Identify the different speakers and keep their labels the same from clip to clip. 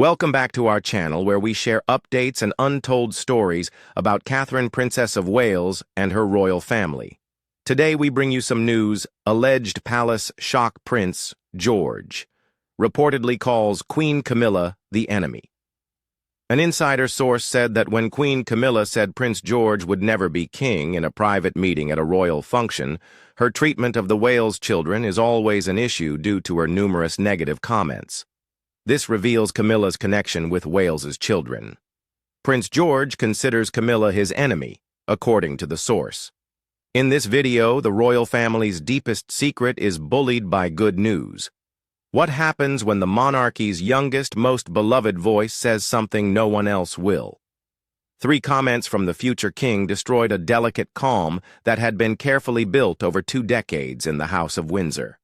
Speaker 1: Welcome back to our channel where we share updates and untold stories about Catherine, Princess of Wales, and her royal family. Today we bring you some news. Alleged palace shock Prince George reportedly calls Queen Camilla the enemy. An insider source said that when Queen Camilla said Prince George would never be king in a private meeting at a royal function, her treatment of the Wales children is always an issue due to her numerous negative comments. This reveals Camilla's connection with Wales's children. Prince George considers Camilla his enemy, according to the source. In this video, the royal family's deepest secret is bullied by good news. What happens when the monarchy's youngest, most beloved voice says something no one else will? 3 comments from the future king destroyed a delicate calm that had been carefully built over 2 decades in the House of Windsor.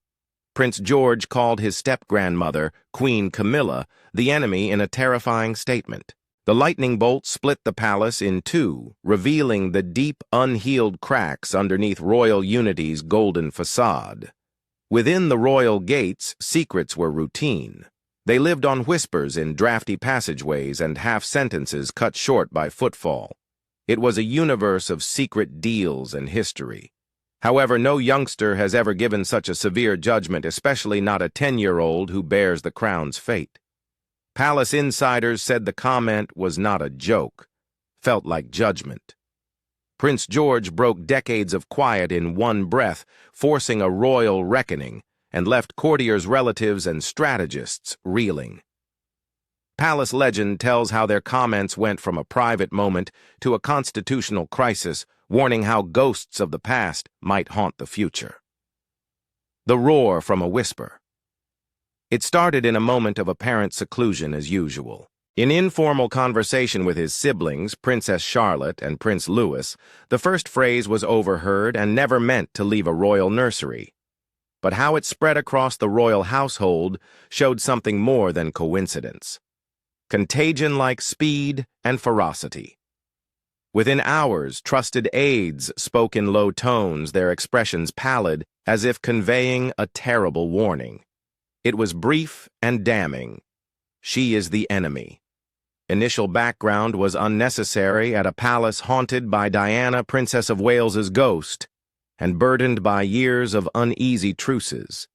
Speaker 1: Prince George called his step-grandmother, Queen Camilla, the enemy in a terrifying statement. The lightning bolt split the palace in 2, revealing the deep, unhealed cracks underneath royal unity's golden facade. Within the royal gates, secrets were routine. They lived on whispers in drafty passageways and half-sentences cut short by footfall. It was a universe of secret deals and history. However, no youngster has ever given such a severe judgment, especially not a 10-year-old who bears the crown's fate. Palace insiders said the comment was not a joke, felt like judgment. Prince George broke decades of quiet in one breath, forcing a royal reckoning, and left courtiers, relatives, and strategists reeling. Palace legend tells how their comments went from a private moment to a constitutional crisis, warning how ghosts of the past might haunt the future. The roar from a whisper. It started in a moment of apparent seclusion as usual. In informal conversation with his siblings, Princess Charlotte and Prince Louis, the first phrase was overheard and never meant to leave a royal nursery. But how it spread across the royal household showed something more than coincidence. Contagion like speed and ferocity. Within hours, trusted aides spoke in low tones, their expressions pallid, as if conveying a terrible warning. It was brief and damning. She is the enemy. Initial background was unnecessary at a palace haunted by Diana, Princess of Wales's ghost, and burdened by years of uneasy truces.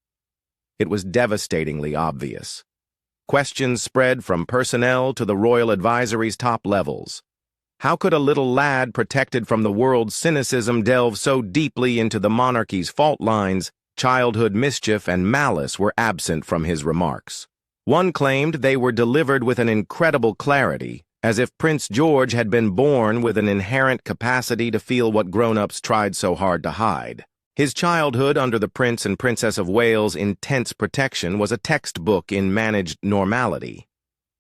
Speaker 1: It was devastatingly obvious. Questions spread from personnel to the royal advisory's top levels. How could a little lad protected from the world's cynicism delve so deeply into the monarchy's fault lines? Childhood mischief and malice were absent from his remarks. One claimed they were delivered with an incredible clarity, as if Prince George had been born with an inherent capacity to feel what grown-ups tried so hard to hide. His childhood under the Prince and Princess of Wales' intense protection was a textbook in managed normality.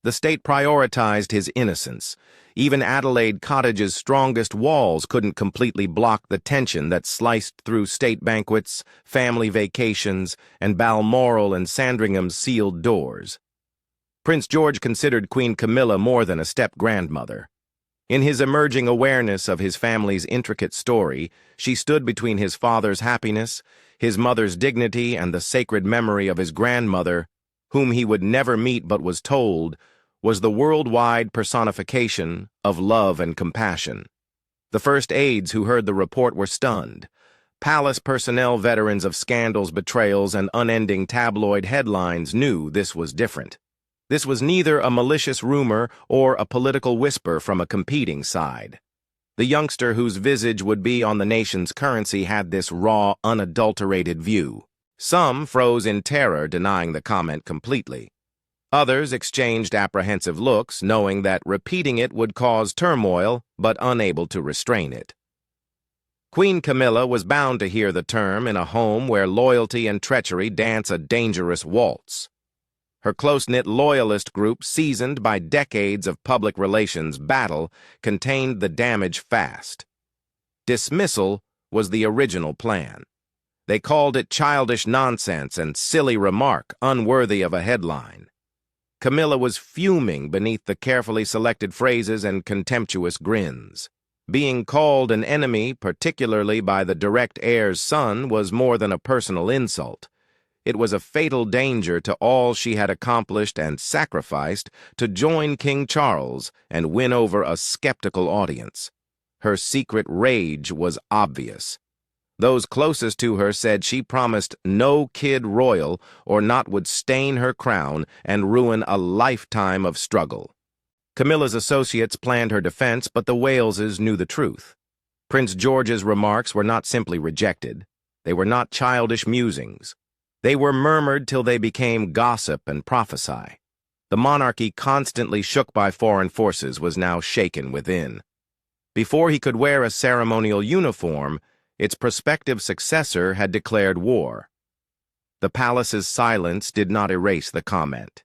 Speaker 1: The state prioritized his innocence. Even Adelaide Cottage's strongest walls couldn't completely block the tension that sliced through state banquets, family vacations, and Balmoral and Sandringham's sealed doors. Prince George considered Queen Camilla more than a step-grandmother. In his emerging awareness of his family's intricate story, she stood between his father's happiness, his mother's dignity, and the sacred memory of his grandmother, whom he would never meet but was told was the worldwide personification of love and compassion. The first aides who heard the report were stunned. Palace personnel, veterans of scandals, betrayals, and unending tabloid headlines, knew this was different. This was neither a malicious rumor or a political whisper from a competing side. The youngster whose visage would be on the nation's currency had this raw, unadulterated view. Some froze in terror, denying the comment completely. Others exchanged apprehensive looks, knowing that repeating it would cause turmoil, but unable to restrain it. Queen Camilla was bound to hear the term in a home where loyalty and treachery dance a dangerous waltz. Her close-knit loyalist group, seasoned by decades of public relations battle, contained the damage fast. Dismissal was the original plan. They called it childish nonsense and silly remark, unworthy of a headline. Camilla was fuming beneath the carefully selected phrases and contemptuous grins. Being called an enemy, particularly by the direct heir's son, was more than a personal insult. It was a fatal danger to all she had accomplished and sacrificed to join King Charles and win over a skeptical audience. Her secret rage was obvious. Those closest to her said she promised no kid royal or not would stain her crown and ruin a lifetime of struggle. Camilla's associates planned her defense, but the Waleses knew the truth. Prince George's remarks were not simply rejected. They were not childish musings. They were murmured till they became gossip and prophesy. The monarchy, constantly shook by foreign forces, was now shaken within. Before he could wear a ceremonial uniform, its prospective successor had declared war. The palace's silence did not erase the comment.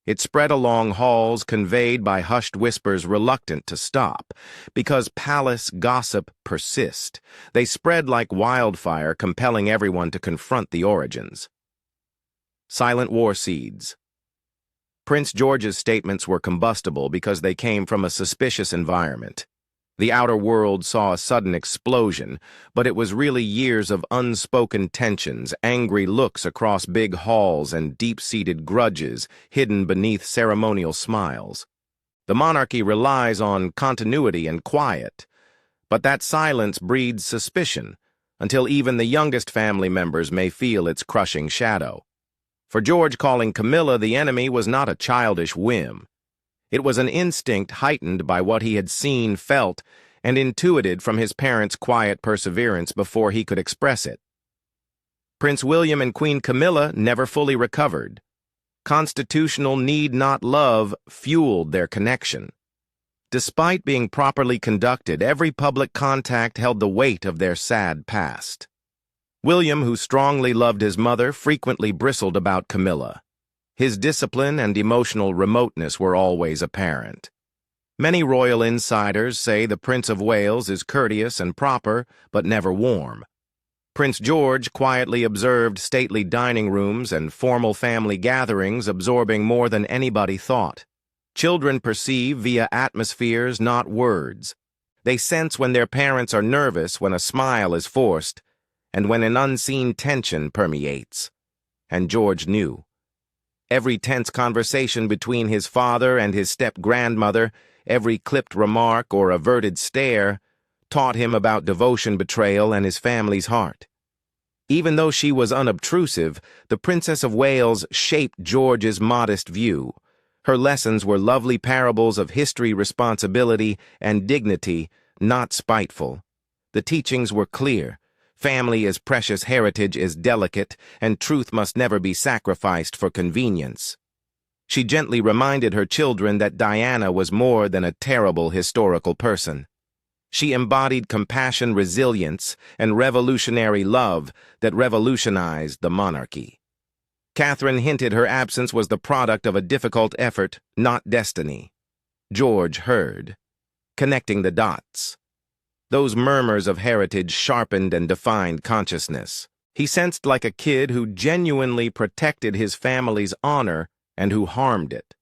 Speaker 1: It spread along halls conveyed by hushed whispers reluctant to stop, because palace gossip persists. They spread like wildfire, compelling everyone to confront the origins. Silent war seeds. Prince George's statements were combustible because they came from a suspicious environment. The outer world saw a sudden explosion, but it was really years of unspoken tensions, angry looks across big halls, and deep-seated grudges hidden beneath ceremonial smiles. The monarchy relies on continuity and quiet, but that silence breeds suspicion, until even the youngest family members may feel its crushing shadow. For George, calling Camilla the enemy was not a childish whim. It was an instinct heightened by what he had seen, felt, and intuited from his parents' quiet perseverance before he could express it. Prince William and Queen Camilla never fully recovered. Constitutional need not love fueled their connection. Despite being properly conducted, every public contact held the weight of their sad past. William, who strongly loved his mother, frequently bristled about Camilla. His discipline and emotional remoteness were always apparent. Many royal insiders say the Prince of Wales is courteous and proper, but never warm. Prince George quietly observed stately dining rooms and formal family gatherings, absorbing more than anybody thought. Children perceive via atmospheres, not words. They sense when their parents are nervous, when a smile is forced, and when an unseen tension permeates. And George knew. Every tense conversation between his father and his step-grandmother, every clipped remark or averted stare, taught him about devotion, betrayal, and his family's heart. Even though she was unobtrusive, the Princess of Wales shaped George's modest view. Her lessons were lovely parables of history, responsibility, and dignity, not spiteful. The teachings were clear. Family is precious, heritage is delicate, and truth must never be sacrificed for convenience. She gently reminded her children that Diana was more than a terrible historical person. She embodied compassion, resilience, and revolutionary love that revolutionized the monarchy. Catherine hinted her absence was the product of a difficult effort, not destiny. George heard, connecting the dots. Those murmurs of heritage sharpened and defined consciousness. He sensed like a kid who genuinely protected his family's honor and who harmed it.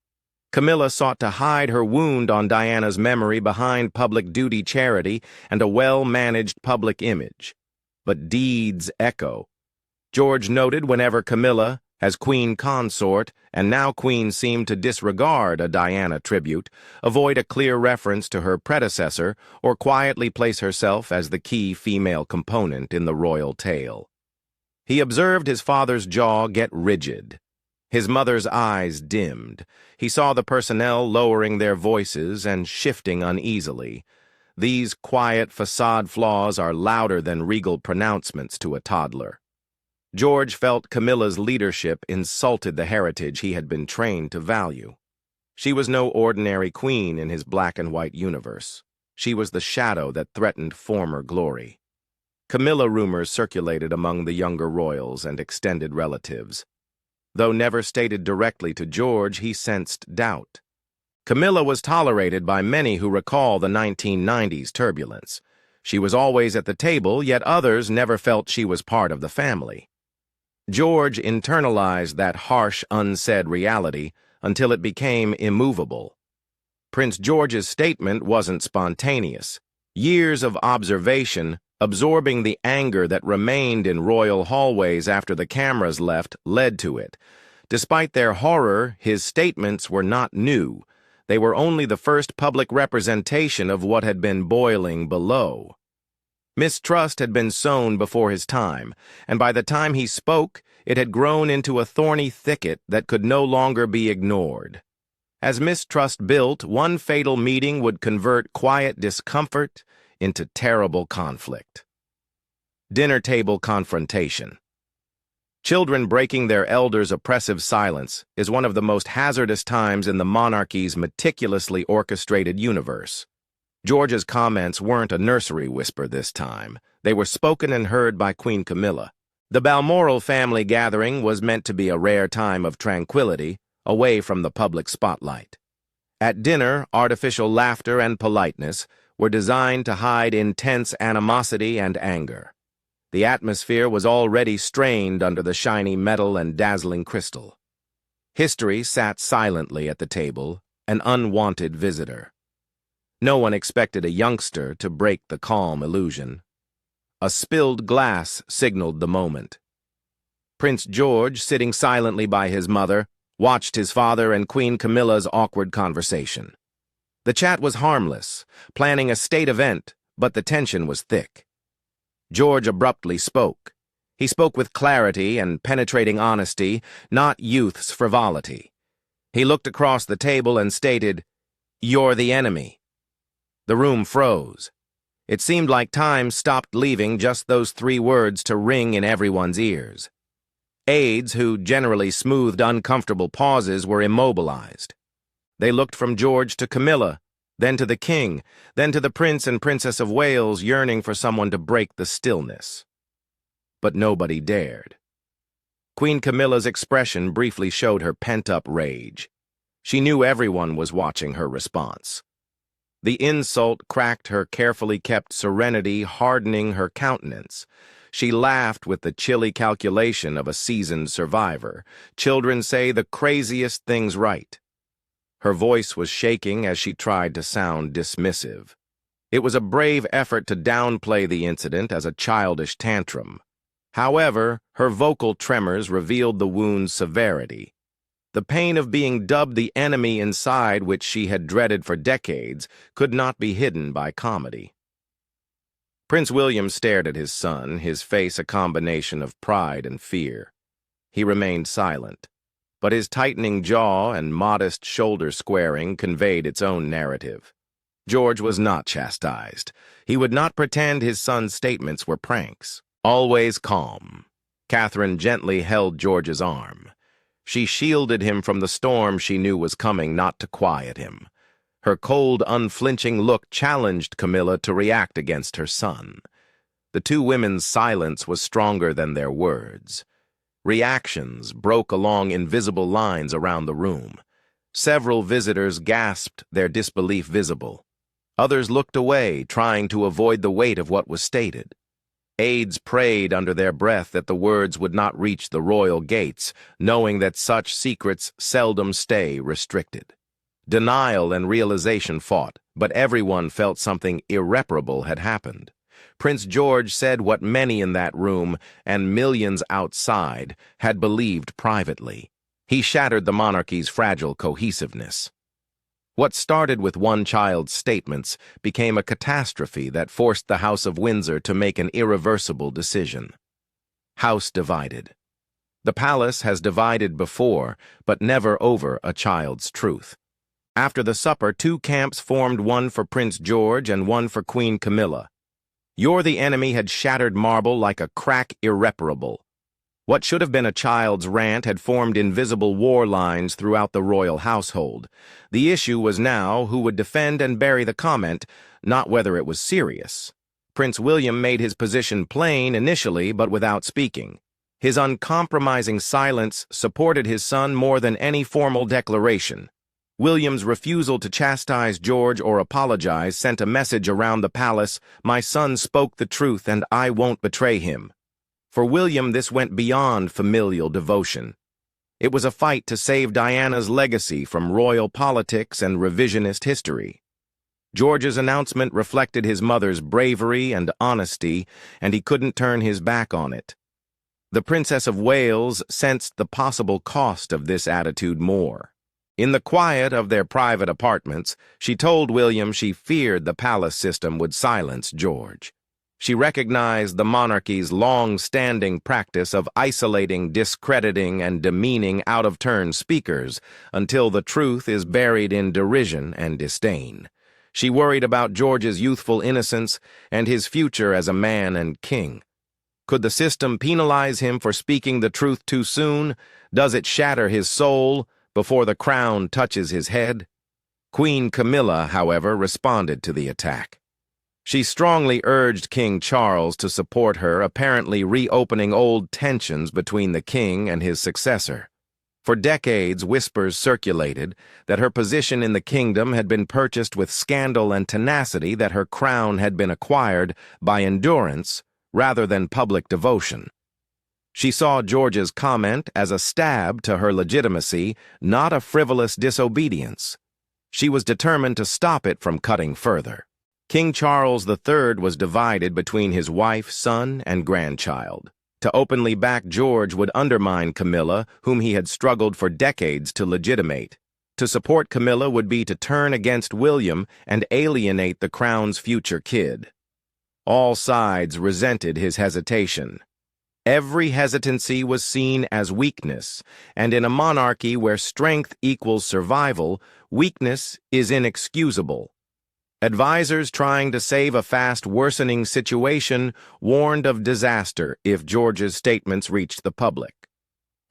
Speaker 1: Camilla sought to hide her wound on Diana's memory behind public duty, charity, and a well-managed public image. But deeds echo. George noted whenever Camilla, as queen consort, and now queen, seemed to disregard a Diana tribute, avoid a clear reference to her predecessor, or quietly place herself as the key female component in the royal tale. He observed his father's jaw get rigid. His mother's eyes dimmed. He saw the personnel lowering their voices and shifting uneasily. These quiet facade flaws are louder than regal pronouncements to a toddler. George felt Camilla's leadership insulted the heritage he had been trained to value. She was no ordinary queen in his black-and-white universe. She was the shadow that threatened former glory. Camilla rumors circulated among the younger royals and extended relatives. Though never stated directly to George, he sensed doubt. Camilla was tolerated by many who recall the 1990s turbulence. She was always at the table, yet others never felt she was part of the family. George internalized that harsh, unsaid reality until it became immovable. Prince George's statement wasn't spontaneous. Years of observation, Absorbing the anger that remained in royal hallways after the cameras left led to it. Despite their horror, his statements were not new. They were only the first public representation of what had been boiling below. Mistrust had been sown before his time, and by the time he spoke, it had grown into a thorny thicket that could no longer be ignored. As mistrust built, one fatal meeting would convert quiet discomfort into terrible conflict. Dinner table confrontation. Children breaking their elders' oppressive silence is one of the most hazardous times in the monarchy's meticulously orchestrated universe. George's comments weren't a nursery whisper this time. They were spoken and heard by Queen Camilla. The Balmoral family gathering was meant to be a rare time of tranquility, away from the public spotlight. At dinner, artificial laughter and politeness were designed to hide intense animosity and anger. The atmosphere was already strained under the shiny metal and dazzling crystal. History sat silently at the table, an unwanted visitor. No one expected a youngster to break the calm illusion. A spilled glass signaled the moment. Prince George, sitting silently by his mother, watched his father and Queen Camilla's awkward conversation. The chat was harmless, planning a state event, but the tension was thick. George abruptly spoke. He spoke with clarity and penetrating honesty, not youth's frivolity. He looked across the table and stated, "You're the enemy." The room froze. It seemed like time stopped, leaving just those 3 words to ring in everyone's ears. Aides, who generally smoothed uncomfortable pauses, were immobilized. They looked from George to Camilla, then to the king, then to the Prince and Princess of Wales, yearning for someone to break the stillness. But nobody dared. Queen Camilla's expression briefly showed her pent-up rage. She knew everyone was watching her response. The insult cracked her carefully kept serenity, hardening her countenance. She laughed with the chilly calculation of a seasoned survivor. Children say the craziest things right. Her voice was shaking as she tried to sound dismissive. It was a brave effort to downplay the incident as a childish tantrum. However, her vocal tremors revealed the wound's severity. The pain of being dubbed the enemy inside, which she had dreaded for decades, could not be hidden by comedy. Prince William stared at his son, his face a combination of pride and fear. He remained silent, but his tightening jaw and modest shoulder squaring conveyed its own narrative. George was not chastised. He would not pretend his son's statements were pranks. Always calm, Catherine gently held George's arm. She shielded him from the storm she knew was coming, not to quiet him. Her cold, unflinching look challenged Camilla to react against her son. The 2 women's silence was stronger than their words. Reactions broke along invisible lines around the room. Several visitors gasped, their disbelief visible. Others looked away, trying to avoid the weight of what was stated. Aides prayed under their breath that the words would not reach the royal gates, knowing that such secrets seldom stay restricted. Denial and realization fought, but everyone felt something irreparable had happened. Prince George said what many in that room, and millions outside, had believed privately. He shattered the monarchy's fragile cohesiveness. What started with one child's statements became a catastrophe that forced the House of Windsor to make an irreversible decision. House divided. The palace has divided before, but never over a child's truth. After the supper, 2 camps formed, one for Prince George and one for Queen Camilla. "You're the enemy" had shattered marble like a crack irreparable. What should have been a child's rant had formed invisible war lines throughout the royal household. The issue was now who would defend and bury the comment, not whether it was serious. Prince William made his position plain initially, but without speaking. His uncompromising silence supported his son more than any formal declaration. William's refusal to chastise George or apologize sent a message around the palace: "My son spoke the truth and I won't betray him." For William, this went beyond familial devotion. It was a fight to save Diana's legacy from royal politics and revisionist history. George's announcement reflected his mother's bravery and honesty, and he couldn't turn his back on it. The Princess of Wales sensed the possible cost of this attitude more. In the quiet of their private apartments, she told William she feared the palace system would silence George. She recognized the monarchy's long-standing practice of isolating, discrediting, and demeaning out-of-turn speakers until the truth is buried in derision and disdain. She worried about George's youthful innocence and his future as a man and king. Could the system penalize him for speaking the truth too soon? Does it shatter his soul before the crown touches his head? Queen Camilla, however, responded to the attack. She strongly urged King Charles to support her, apparently reopening old tensions between the king and his successor. For decades, whispers circulated that her position in the kingdom had been purchased with scandal and tenacity, that her crown had been acquired by endurance rather than public devotion. She saw George's comment as a stab to her legitimacy, not a frivolous disobedience. She was determined to stop it from cutting further. King Charles III was divided between his wife, son, and grandchild. To openly back George would undermine Camilla, whom he had struggled for decades to legitimate. To support Camilla would be to turn against William and alienate the crown's future kid. All sides resented his hesitation. Every hesitancy was seen as weakness, and in a monarchy where strength equals survival, weakness is inexcusable. Advisors trying to save a fast-worsening situation warned of disaster if George's statements reached the public.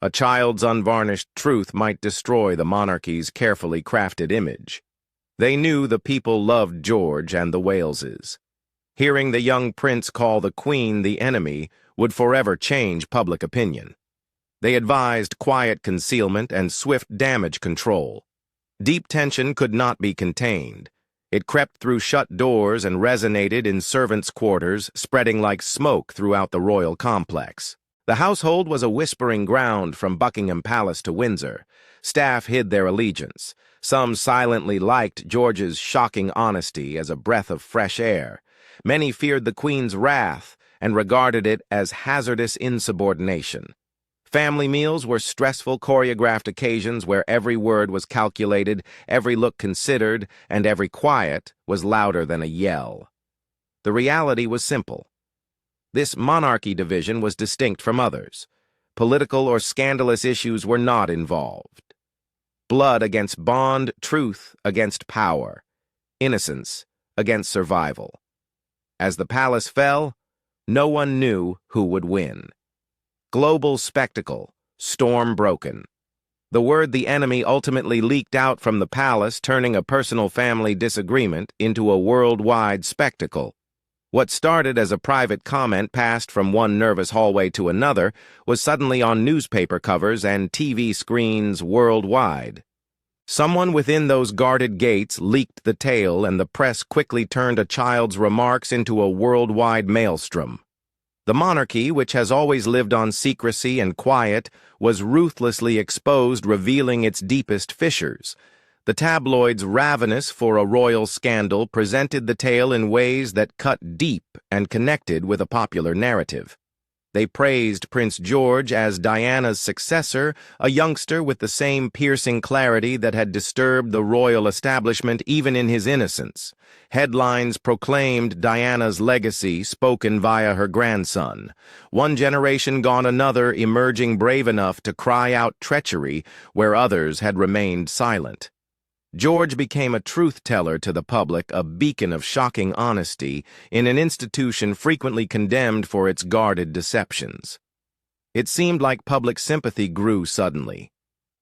Speaker 1: A child's unvarnished truth might destroy the monarchy's carefully crafted image. They knew the people loved George and the Waleses. Hearing the young prince call the Queen the enemy would forever change public opinion. They advised quiet concealment and swift damage control. Deep tension could not be contained. It crept through shut doors and resonated in servants' quarters, spreading like smoke throughout the royal complex. The household was a whispering ground from Buckingham Palace to Windsor. Staff hid their allegiance. Some silently liked George's shocking honesty as a breath of fresh air. Many feared the Queen's wrath and regarded it as hazardous insubordination. Family meals were stressful, choreographed occasions where every word was calculated, every look considered, and every quiet was louder than a yell. The reality was simple. This monarchy division was distinct from others. Political or scandalous issues were not involved. Blood against bond, truth against power, innocence against survival. As the palace fell, no one knew who would win. Global spectacle, storm broken. The word the enemy ultimately leaked out from the palace, turning a personal family disagreement into a worldwide spectacle. What started as a private comment passed from one nervous hallway to another was suddenly on newspaper covers and TV screens worldwide. Someone within those guarded gates leaked the tale, and the press quickly turned a child's remarks into a worldwide maelstrom. The monarchy, which has always lived on secrecy and quiet, was ruthlessly exposed, revealing its deepest fissures. The tabloids, ravenous for a royal scandal, presented the tale in ways that cut deep and connected with a popular narrative. They praised Prince George as Diana's successor, a youngster with the same piercing clarity that had disturbed the royal establishment even in his innocence. Headlines proclaimed Diana's legacy, spoken via her grandson. One generation gone, another emerging brave enough to cry out treachery where others had remained silent. George became a truth-teller to the public, a beacon of shocking honesty in an institution frequently condemned for its guarded deceptions. It seemed like public sympathy grew suddenly.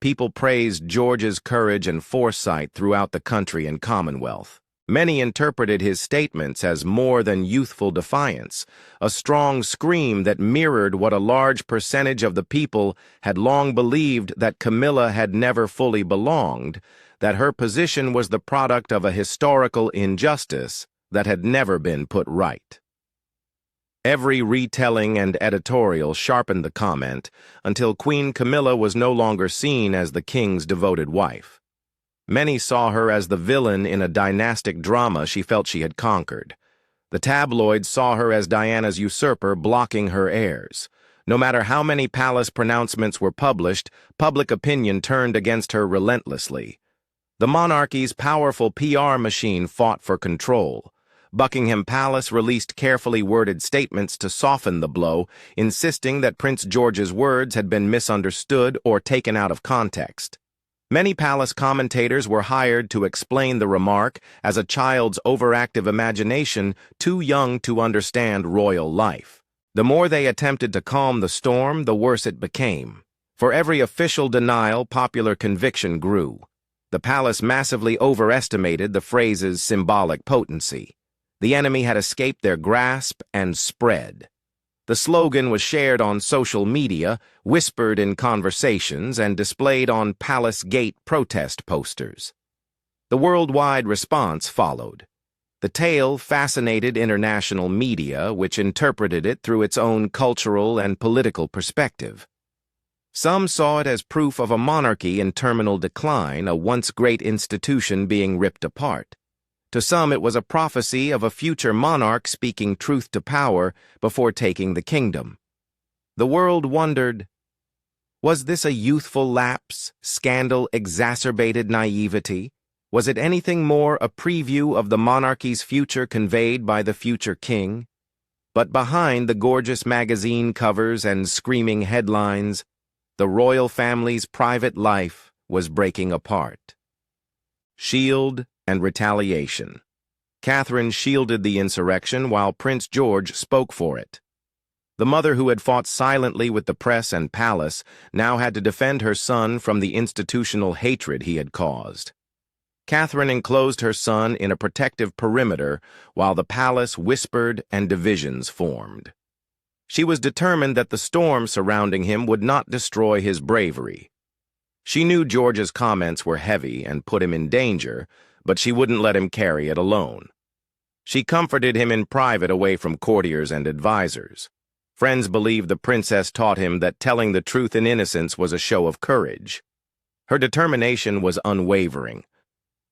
Speaker 1: People praised George's courage and foresight throughout the country and Commonwealth. Many interpreted his statements as more than youthful defiance, a strong scream that mirrored what a large percentage of the people had long believed, that Camilla had never fully belonged, that her position was the product of a historical injustice that had never been put right. Every retelling and editorial sharpened the comment until Queen Camilla was no longer seen as the king's devoted wife. Many saw her as the villain in a dynastic drama she felt she had conquered. The tabloids saw her as Diana's usurper blocking her heirs. No matter how many palace pronouncements were published, public opinion turned against her relentlessly. The monarchy's powerful PR machine fought for control. Buckingham Palace released carefully worded statements to soften the blow, insisting that Prince George's words had been misunderstood or taken out of context. Many palace commentators were hired to explain the remark as a child's overactive imagination too young to understand royal life. The more they attempted to calm the storm, the worse it became. For every official denial, popular conviction grew. The palace massively overestimated the phrase's symbolic potency. The enemy had escaped their grasp and spread. The slogan was shared on social media, whispered in conversations, and displayed on Palace Gate protest posters. The worldwide response followed. The tale fascinated international media, which interpreted it through its own cultural and political perspective. Some saw it as proof of a monarchy in terminal decline, a once great institution being ripped apart. To some, it was a prophecy of a future monarch speaking truth to power before taking the kingdom. The world wondered, was this a youthful lapse, scandal-exacerbated naivety? Was it anything more a preview of the monarchy's future conveyed by the future king? But behind the gorgeous magazine covers and screaming headlines, the royal family's private life was breaking apart. Shield and retaliation. Catherine shielded the insurrection while Prince George spoke for it. The mother who had fought silently with the press and palace now had to defend her son from the institutional hatred he had caused. Catherine enclosed her son in a protective perimeter while the palace whispered and divisions formed. She was determined that the storm surrounding him would not destroy his bravery. She knew George's comments were heavy and put him in danger, but she wouldn't let him carry it alone. She comforted him in private away from courtiers and advisors. Friends believed the princess taught him that telling the truth in innocence was a show of courage. Her determination was unwavering.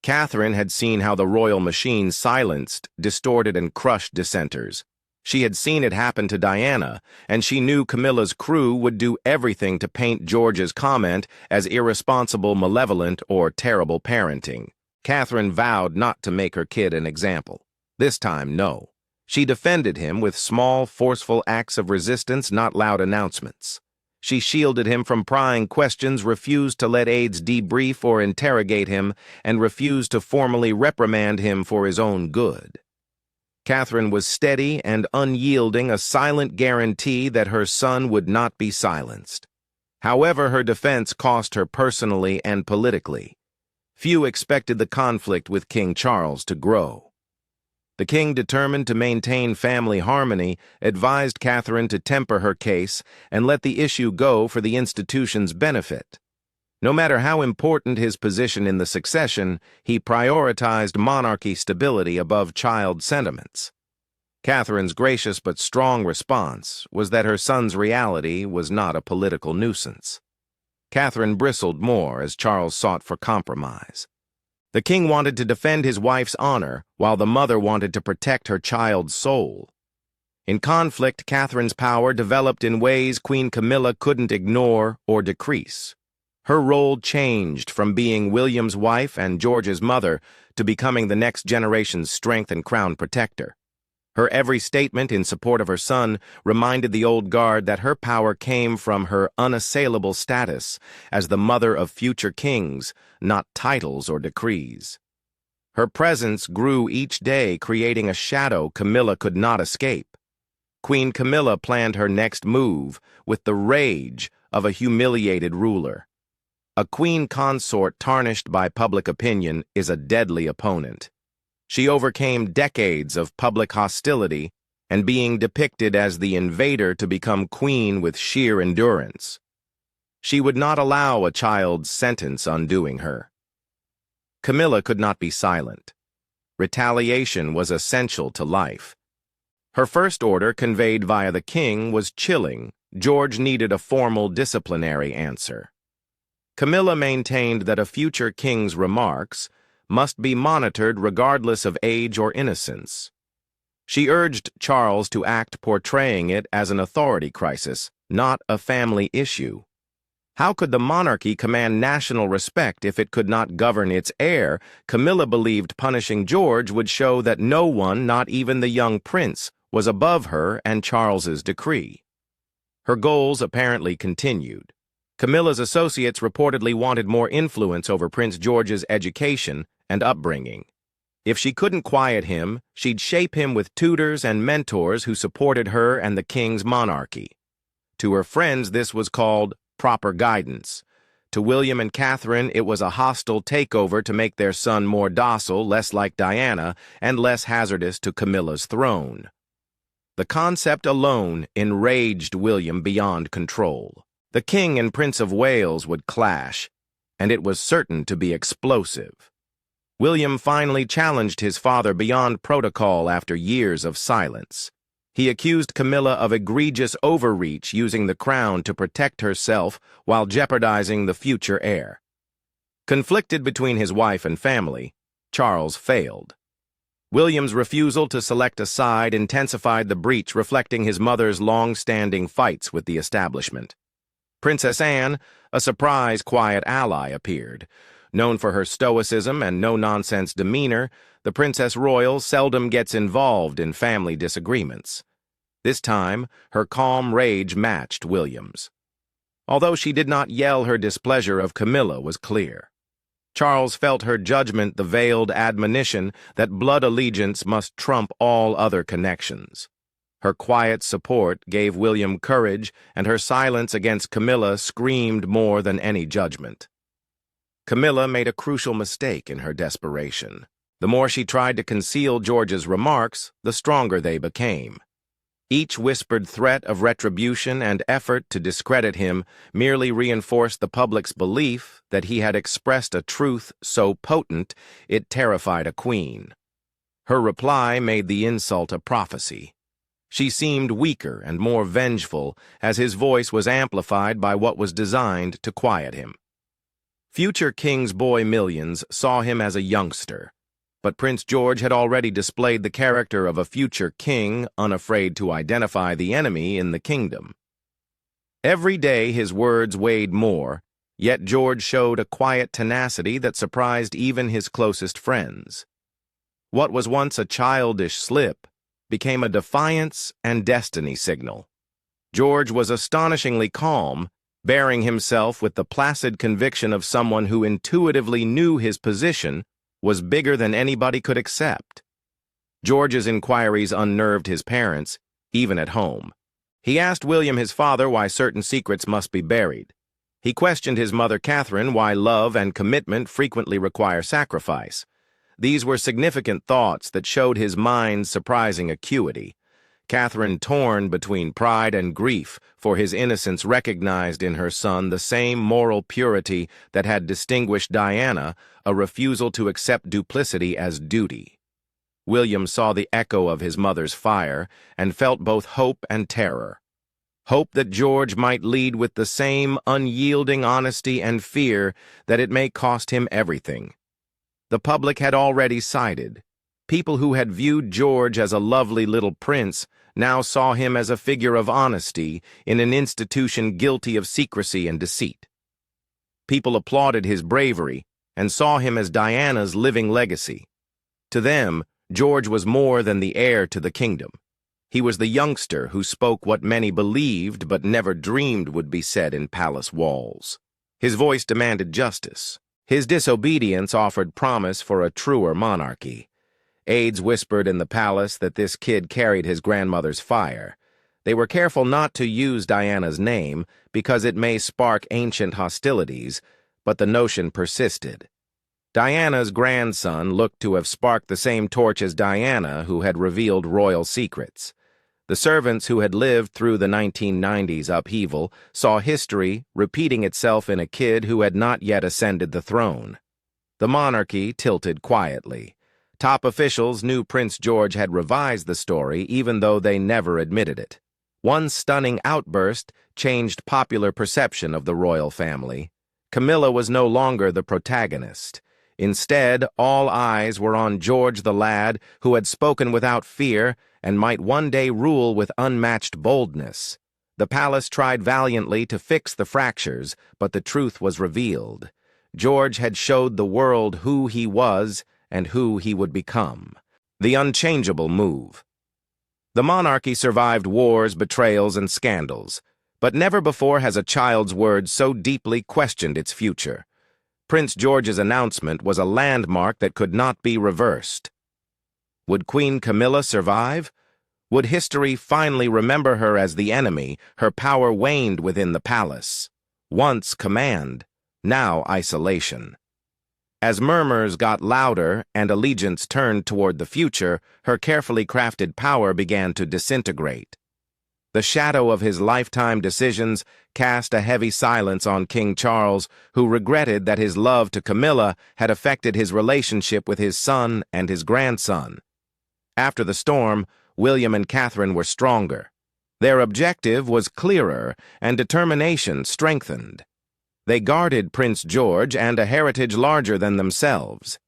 Speaker 1: Catherine had seen how the royal machine silenced, distorted, and crushed dissenters. She had seen it happen to Diana, and she knew Camilla's crew would do everything to paint George's comment as irresponsible, malevolent, or terrible parenting. Catherine vowed not to make her kid an example. This time, no. She defended him with small, forceful acts of resistance, not loud announcements. She shielded him from prying questions, refused to let aides debrief or interrogate him, and refused to formally reprimand him for his own good. Catherine was steady and unyielding, a silent guarantee that her son would not be silenced. However, her defense cost her personally and politically. Few expected the conflict with King Charles to grow. The king, determined to maintain family harmony, advised Catherine to temper her case and let the issue go for the institution's benefit. No matter how important his position in the succession, he prioritized monarchy stability above child sentiments. Catherine's gracious but strong response was that her son's reality was not a political nuisance. Catherine bristled more as Charles sought for compromise. The king wanted to defend his wife's honor, while the mother wanted to protect her child's soul. In conflict, Catherine's power developed in ways Queen Camilla couldn't ignore or decrease. Her role changed from being William's wife and George's mother to becoming the next generation's strength and crown protector. Her every statement in support of her son reminded the old guard that her power came from her unassailable status as the mother of future kings, not titles or decrees. Her presence grew each day, creating a shadow Camilla could not escape. Queen Camilla planned her next move with the rage of a humiliated ruler. A queen consort tarnished by public opinion is a deadly opponent. She overcame decades of public hostility and being depicted as the invader to become queen with sheer endurance. She would not allow a child's sentence undoing her. Camilla could not be silent. Retaliation was essential to life. Her first order, conveyed via the king, was chilling. George needed a formal disciplinary answer. Camilla maintained that a future king's remarks must be monitored regardless of age or innocence. She urged Charles to act portraying it as an authority crisis, not a family issue. How could the monarchy command national respect if it could not govern its heir? Camilla believed punishing George would show that no one, not even the young prince, was above her and Charles's decree. Her goals apparently continued. Camilla's associates reportedly wanted more influence over Prince George's education and upbringing. If she couldn't quiet him, she'd shape him with tutors and mentors who supported her and the king's monarchy. To her friends, this was called proper guidance. To William and Catherine, it was a hostile takeover to make their son more docile, less like Diana, and less hazardous to Camilla's throne. The concept alone enraged William beyond control. The King and Prince of Wales would clash, and it was certain to be explosive. William finally challenged his father beyond protocol after years of silence. He accused Camilla of egregious overreach, using the crown to protect herself while jeopardizing the future heir. Conflicted between his wife and family, Charles failed. William's refusal to select a side intensified the breach, reflecting his mother's long-standing fights with the establishment. Princess Anne, a surprise, quiet ally, appeared. Known for her stoicism and no-nonsense demeanor, the Princess Royal seldom gets involved in family disagreements. This time, her calm rage matched William's. Although she did not yell, her displeasure of Camilla was clear. Charles felt her judgment, the veiled admonition that blood allegiance must trump all other connections. Her quiet support gave William courage, and her silence against Camilla screamed more than any judgment. Camilla made a crucial mistake in her desperation. The more she tried to conceal George's remarks, the stronger they became. Each whispered threat of retribution and effort to discredit him merely reinforced the public's belief that he had expressed a truth so potent it terrified a queen. Her reply made the insult a prophecy. She seemed weaker and more vengeful as his voice was amplified by what was designed to quiet him. Future King's boy millions saw him as a youngster, but Prince George had already displayed the character of a future king, unafraid to identify the enemy in the kingdom. Every day his words weighed more, yet George showed a quiet tenacity that surprised even his closest friends. What was once a childish slip became a defiance and destiny signal. George was astonishingly calm, bearing himself with the placid conviction of someone who intuitively knew his position was bigger than anybody could accept. George's inquiries unnerved his parents, even at home. He asked William, his father, why certain secrets must be buried. He questioned his mother, Catherine, why love and commitment frequently require sacrifice. These were significant thoughts that showed his mind's surprising acuity. Catherine, torn between pride and grief for his innocence, recognized in her son the same moral purity that had distinguished Diana, a refusal to accept duplicity as duty. William saw the echo of his mother's fire and felt both hope and terror. Hope that George might lead with the same unyielding honesty, and fear that it may cost him everything. The public had already sided. People who had viewed George as a lovely little prince now saw him as a figure of honesty in an institution guilty of secrecy and deceit. People applauded his bravery and saw him as Diana's living legacy. To them, George was more than the heir to the kingdom. He was the youngster who spoke what many believed but never dreamed would be said in palace walls. His voice demanded justice. His disobedience offered promise for a truer monarchy. Aides whispered in the palace that this kid carried his grandmother's fire. They were careful not to use Diana's name because it may spark ancient hostilities, but the notion persisted. Diana's grandson looked to have sparked the same torch as Diana, who had revealed royal secrets. The servants who had lived through the 1990s upheaval saw history repeating itself in a kid who had not yet ascended the throne. The monarchy tilted quietly. Top officials knew Prince George had revised the story, even though they never admitted it. One stunning outburst changed popular perception of the royal family. Camilla was no longer the protagonist. Instead, all eyes were on George the lad who had spoken without fear and might one day rule with unmatched boldness. The palace tried valiantly to fix the fractures, but the truth was revealed. George had showed the world who he was and who he would become. The unchangeable move. The monarchy survived wars, betrayals, and scandals, but never before has a child's word so deeply questioned its future. Prince George's announcement was a landmark that could not be reversed. Would Queen Camilla survive? Would history finally remember her as the enemy? Her power waned within the palace. Once command, now isolation. As murmurs got louder and allegiance turned toward the future, her carefully crafted power began to disintegrate. The shadow of his lifetime decisions cast a heavy silence on King Charles, who regretted that his love to Camilla had affected his relationship with his son and his grandson. After the storm, William and Catherine were stronger. Their objective was clearer and determination strengthened. They guarded Prince George and a heritage larger than themselves.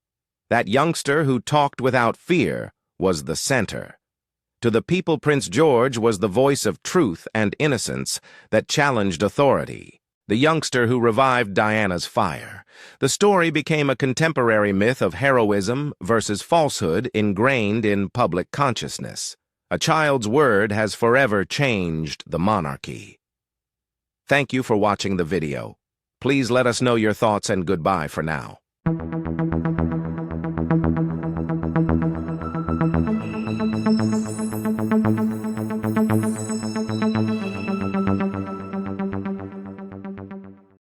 Speaker 1: That youngster who talked without fear was the center. To the people, Prince George was the voice of truth and innocence that challenged authority, the youngster who revived Diana's fire. The story became a contemporary myth of heroism versus falsehood ingrained in public consciousness. A child's word has forever changed the monarchy. Thank you for watching the video. Please let us know your thoughts and goodbye for now.